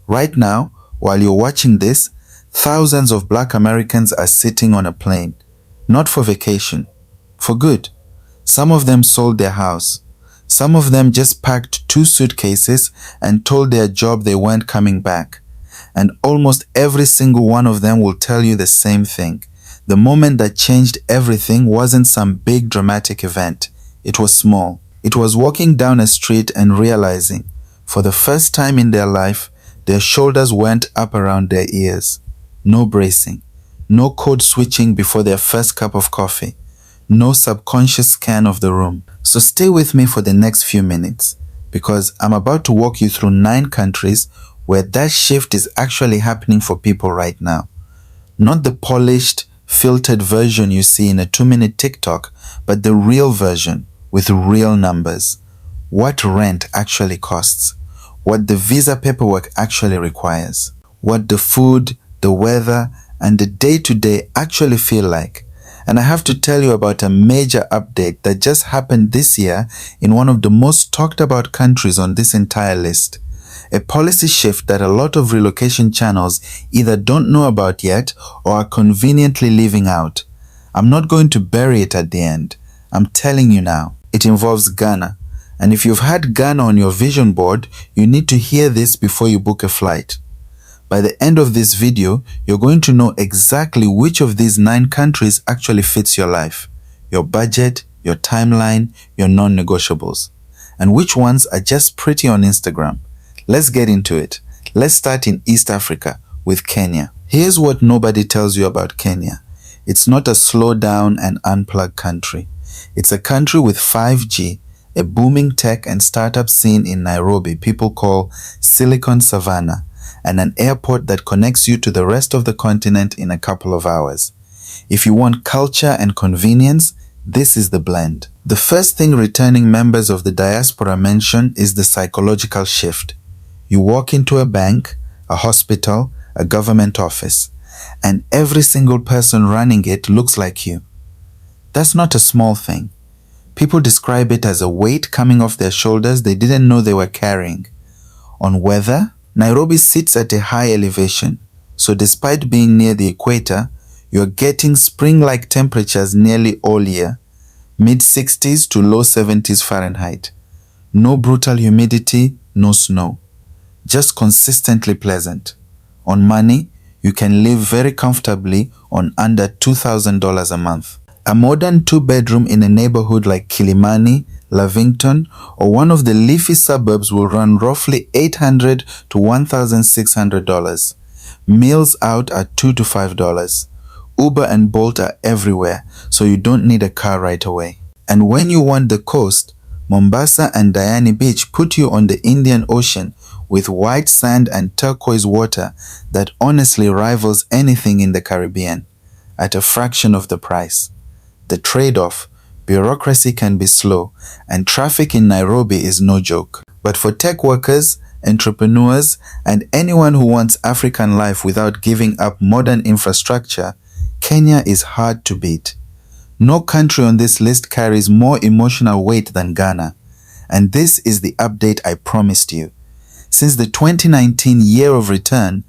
Right now, while you're watching this, thousands of Black Americans are sitting on a plane, not for vacation, for good. Some of them sold their house. Some of them just packed 2 suitcases and told their job they weren't coming back. And almost every single one of them will tell you the same thing. The moment that changed everything wasn't some big dramatic event. It was small. It was walking down a street and realizing, for the first time in their life, their shoulders went up around their ears. No bracing. No code switching before their first cup of coffee. No subconscious scan of the room. So stay with me for the next few minutes, because I'm about to walk you through 9 countries where that shift is actually happening for people right now. Not the polished, filtered version you see in a 2-minute TikTok, but the real version with real numbers. What rent actually costs. What the visa paperwork actually requires. What the food, the weather, and the day-to-day actually feel like. And I have to tell you about a major update that just happened this year in one of the most talked about countries on this entire list. A policy shift that a lot of relocation channels either don't know about yet or are conveniently leaving out. I'm not going to bury it at the end. I'm telling you now. It involves Ghana. And if you've had Ghana on your vision board, you need to hear this before you book a flight. By the end of this video, you're going to know exactly which of these 9 countries actually fits your life, your budget, your timeline, your non-negotiables, and which ones are just pretty on Instagram. Let's get into it. Let's start in East Africa with Kenya. Here's what nobody tells you about Kenya. It's not a slow down and unplug country. It's a country with 5G, a booming tech and startup scene in Nairobi people call Silicon Savannah, and an airport that connects you to the rest of the continent in a couple of hours. If you want culture and convenience, this is the blend. The first thing returning members of the diaspora mention is the psychological shift. You walk into a bank, a hospital, a government office, and every single person running it looks like you. That's not a small thing. People describe it as a weight coming off their shoulders they didn't know they were carrying. On weather, Nairobi sits at a high elevation, so despite being near the equator, you're getting spring-like temperatures nearly all year, mid-60s to low 70s Fahrenheit. No brutal humidity, no snow. Just consistently pleasant. On money, you can live very comfortably on under $2,000 a month. A modern 2-bedroom in a neighborhood like Kilimani, Lavington, or one of the leafy suburbs will run roughly $800 to $1,600. Meals out are $2 to $5. Uber and Bolt are everywhere, so you don't need a car right away. And when you want the coast, Mombasa and Diani Beach put you on the Indian Ocean with white sand and turquoise water that honestly rivals anything in the Caribbean, at a fraction of the price. The trade-off: bureaucracy can be slow, and traffic in Nairobi is no joke. But for tech workers, entrepreneurs, and anyone who wants African life without giving up modern infrastructure, Kenya is hard to beat. No country on this list carries more emotional weight than Ghana. And this is the update I promised you. Since the 2019 year of return,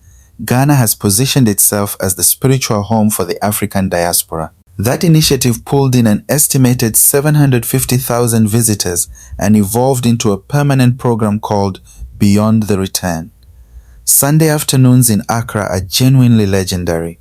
Ghana has positioned itself as the spiritual home for the African diaspora. That initiative pulled in an estimated 750,000 visitors and evolved into a permanent program called Beyond the Return. Sunday afternoons in Accra are genuinely legendary.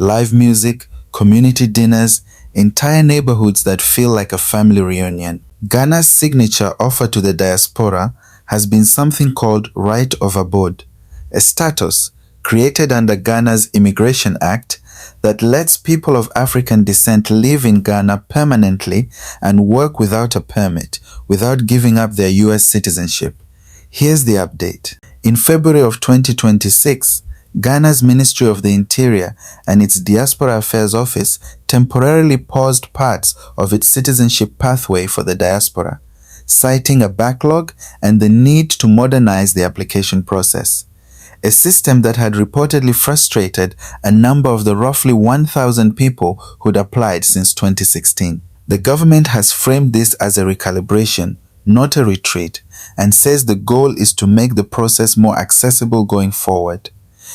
Live music, community dinners, entire neighborhoods that feel like a family reunion. Ghana's signature offer to the diaspora has been something called Right of Abode, a status created under Ghana's Immigration Act that lets people of African descent live in Ghana permanently and work without a permit, without giving up their US citizenship. Here's the update. In February of 2026, Ghana's Ministry of the Interior and its Diaspora Affairs Office temporarily paused parts of its citizenship pathway for the diaspora, citing a backlog and the need to modernize the application process. A system that had reportedly frustrated a number of the roughly 1,000 people who'd applied since 2016. The government has framed this as a recalibration, not a retreat, and says the goal is to make the process more accessible going forward.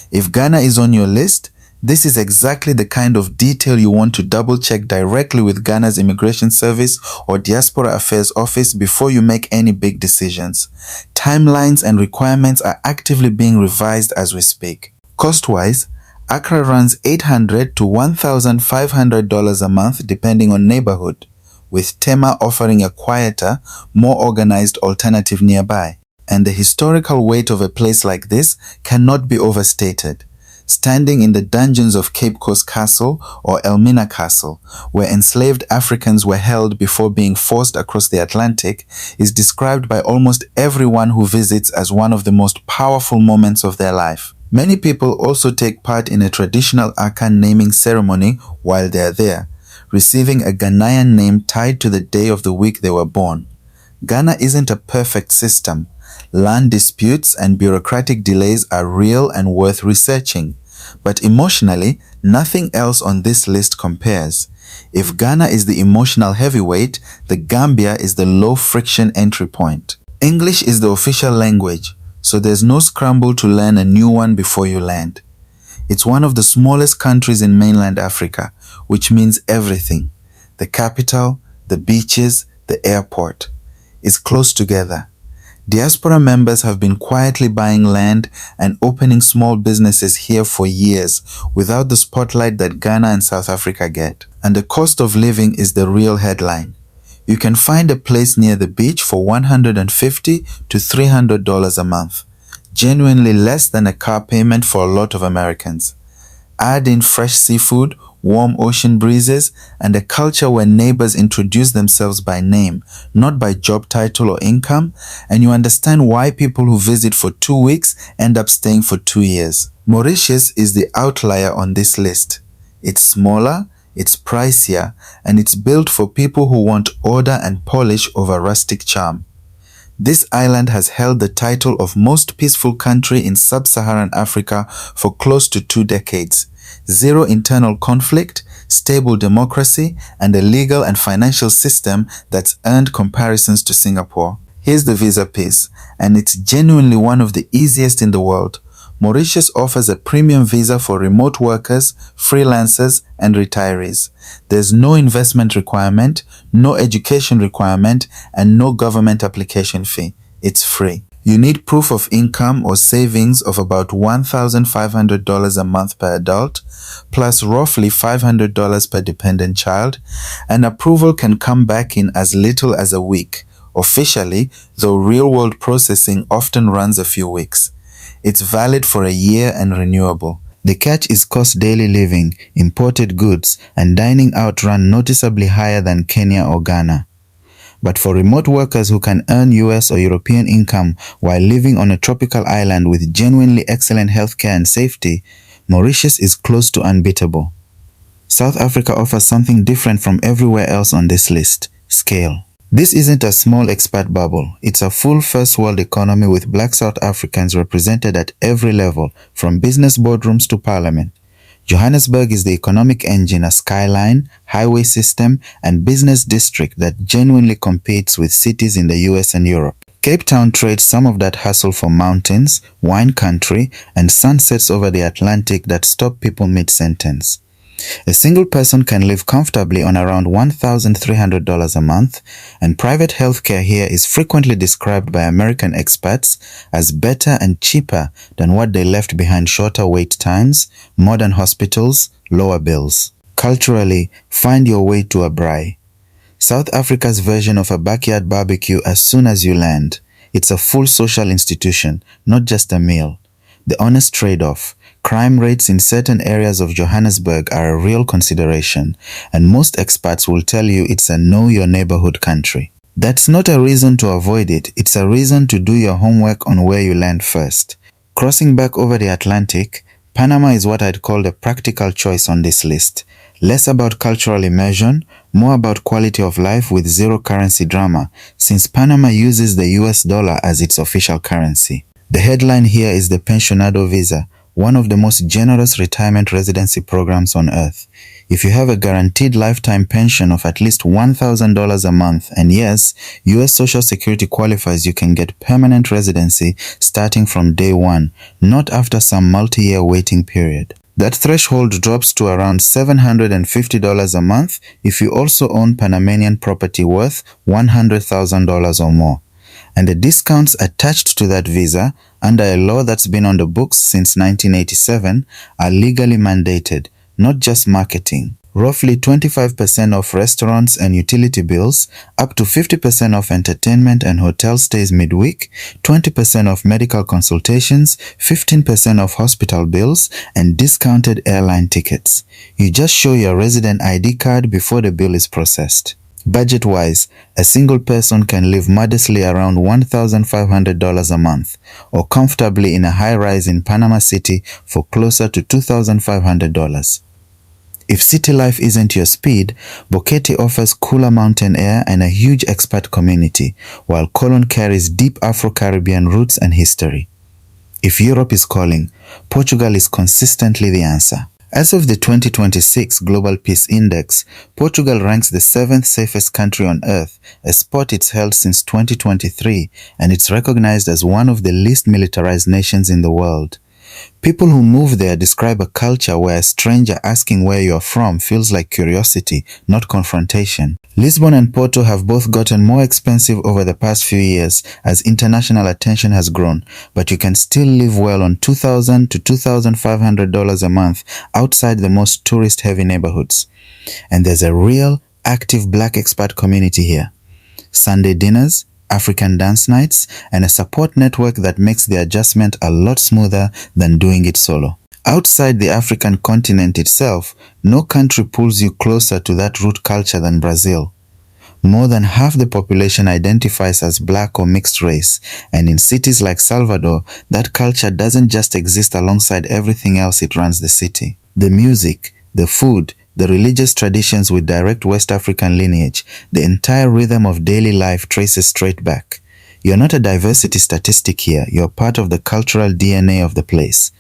If Ghana is on your list, this is exactly the kind of detail you want to double-check directly with Ghana's Immigration Service or Diaspora Affairs Office before you make any big decisions. Timelines and requirements are actively being revised as we speak. Cost-wise, Accra runs $800 to $1,500 a month depending on neighborhood, with Tema offering a quieter, more organized alternative nearby. And the historical weight of a place like this cannot be overstated. Standing in the dungeons of Cape Coast Castle or Elmina Castle, where enslaved Africans were held before being forced across the Atlantic, is described by almost everyone who visits as one of the most powerful moments of their life. Many people also take part in a traditional Akan naming ceremony while they are there, receiving a Ghanaian name tied to the day of the week they were born. Ghana isn't a perfect system. Land disputes and bureaucratic delays are real and worth researching. But emotionally, nothing else on this list compares. If Ghana is the emotional heavyweight, the Gambia is the low-friction entry point. English is the official language, so there's no scramble to learn a new one before you land. It's one of the smallest countries in mainland Africa, which means everything. The capital, the beaches, the airport. It's close together. Diaspora members have been quietly buying land and opening small businesses here for years without the spotlight that Ghana and South Africa get. And the cost of living is the real headline. You can find a place near the beach for $150 to $300 a month, genuinely less than a car payment for a lot of Americans. Add in fresh seafood, warm ocean breezes, and a culture where neighbors introduce themselves by name, not by job title or income, and you understand why people who visit for 2 weeks end up staying for 2 years. Mauritius is the outlier on this list. It's smaller, it's pricier, and it's built for people who want order and polish over rustic charm. This island has held the title of most peaceful country in sub-Saharan Africa for close to 2 decades. Zero internal conflict, stable democracy, and a legal and financial system that's earned comparisons to Singapore. Here's the visa piece, and it's genuinely one of the easiest in the world. Mauritius offers a premium visa for remote workers, freelancers, and retirees. There's no investment requirement, no education requirement, and no government application fee. It's free. You need proof of income or savings of about $1,500 a month per adult, plus roughly $500 per dependent child, and approval can come back in as little as a week, officially, though real-world processing often runs a few weeks. It's valid for a year and renewable. The catch is cost daily living, imported goods, and dining out run noticeably higher than Kenya or Ghana. But for remote workers who can earn US or European income while living on a tropical island with genuinely excellent healthcare and safety, Mauritius is close to unbeatable. South Africa offers something different from everywhere else on this list: scale. This isn't a small expat bubble. It's a full first world economy with black South Africans represented at every level, from business boardrooms to parliament. Johannesburg is the economic engine, a skyline, highway system, and business district that genuinely competes with cities in the US and Europe. Cape Town trades some of that hustle for mountains, wine country, and sunsets over the Atlantic that stop people mid-sentence. A single person can live comfortably on around $1,300 a month, and private healthcare here is frequently described by American expats as better and cheaper than what they left behind: shorter wait times, modern hospitals, lower bills. Culturally, find your way to a braai. South Africa's version of a backyard barbecue as soon as you land. It's a full social institution, not just a meal. The honest trade-off: crime rates in certain areas of Johannesburg are a real consideration, and most expats will tell you it's a know-your-neighborhood country. That's not a reason to avoid it, it's a reason to do your homework on where you land first. Crossing back over the Atlantic, Panama is what I'd call the practical choice on this list. Less about cultural immersion, more about quality of life with zero currency drama, since Panama uses the US dollar as its official currency. The headline here is the Pensionado Visa, one of the most generous retirement residency programs on earth. If you have a guaranteed lifetime pension of at least $1,000 a month, and yes, US Social Security qualifies, you can get permanent residency starting from day one, not after some multi-year waiting period. That threshold drops to around $750 a month if you also own Panamanian property worth $100,000 or more. And the discounts attached to that visa, under a law that's been on the books since 1987, are legally mandated, not just marketing. Roughly 25% off restaurants and utility bills, up to 50% off entertainment and hotel stays midweek, 20% off medical consultations, 15% off hospital bills, and discounted airline tickets. You just show your resident ID card before the bill is processed. Budget-wise, a single person can live modestly around $1,500 a month, or comfortably in a high-rise in Panama City for closer to $2,500. If city life isn't your speed, Boquete offers cooler mountain air and a huge expat community, while Colon carries deep Afro-Caribbean roots and history. If Europe is calling, Portugal is consistently the answer. As of the 2026 Global Peace Index, Portugal ranks the 7th safest country on earth, a spot it's held since 2023, and it's recognized as one of the least militarized nations in the world. People who move there describe a culture where a stranger asking where you're from feels like curiosity, not confrontation. Lisbon and Porto have both gotten more expensive over the past few years as international attention has grown, but you can still live well on $2,000 to $2,500 a month outside the most tourist-heavy neighborhoods. And there's a real, active Black expat community here. Sunday dinners, African dance nights, and a support network that makes the adjustment a lot smoother than doing it solo. Outside the African continent itself, no country pulls you closer to that root culture than Brazil. More than half the population identifies as Black or mixed race, and in cities like Salvador, that culture doesn't just exist alongside everything else it runs the city. The music, the food, the religious traditions with direct West African lineage, the entire rhythm of daily life traces straight back. You're not a diversity statistic here, you're part of the cultural DNA of the place.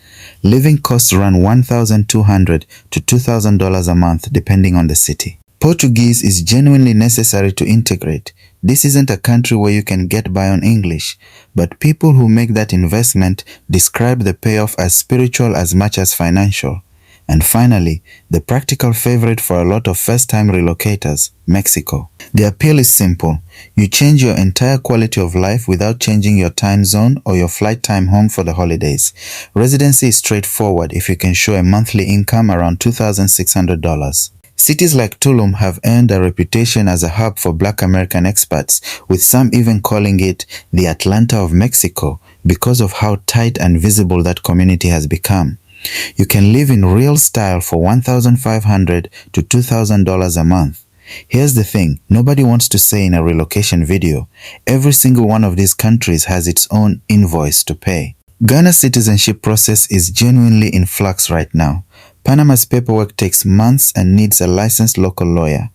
Living costs run $1,200 to $2,000 a month depending on the city. Portuguese is genuinely necessary to integrate. This isn't a country where you can get by on English, but people who make that investment describe the payoff as spiritual as much as financial. And finally, the practical favorite for a lot of first-time relocators, Mexico. The appeal is simple. You change your entire quality of life without changing your time zone or your flight time home for the holidays. Residency is straightforward if you can show a monthly income around $2,600. Cities like Tulum have earned a reputation as a hub for Black American expats, with some even calling it the Atlanta of Mexico because of how tight and visible that community has become. You can live in real style for $1,500 to $2,000 a month. Here's the thing, nobody wants to say in a relocation video, every single one of these countries has its own invoice to pay. Ghana's citizenship process is genuinely in flux right now. Panama's paperwork takes months and needs a licensed local lawyer.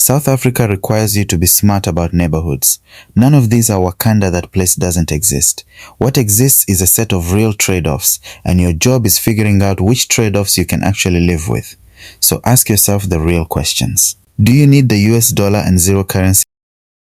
South Africa requires you to be smart about neighborhoods. None of these are Wakanda, that place doesn't exist. What exists is a set of real trade-offs, and your job is figuring out which trade-offs you can actually live with. So ask yourself the real questions. Do you need the US dollar and zero currency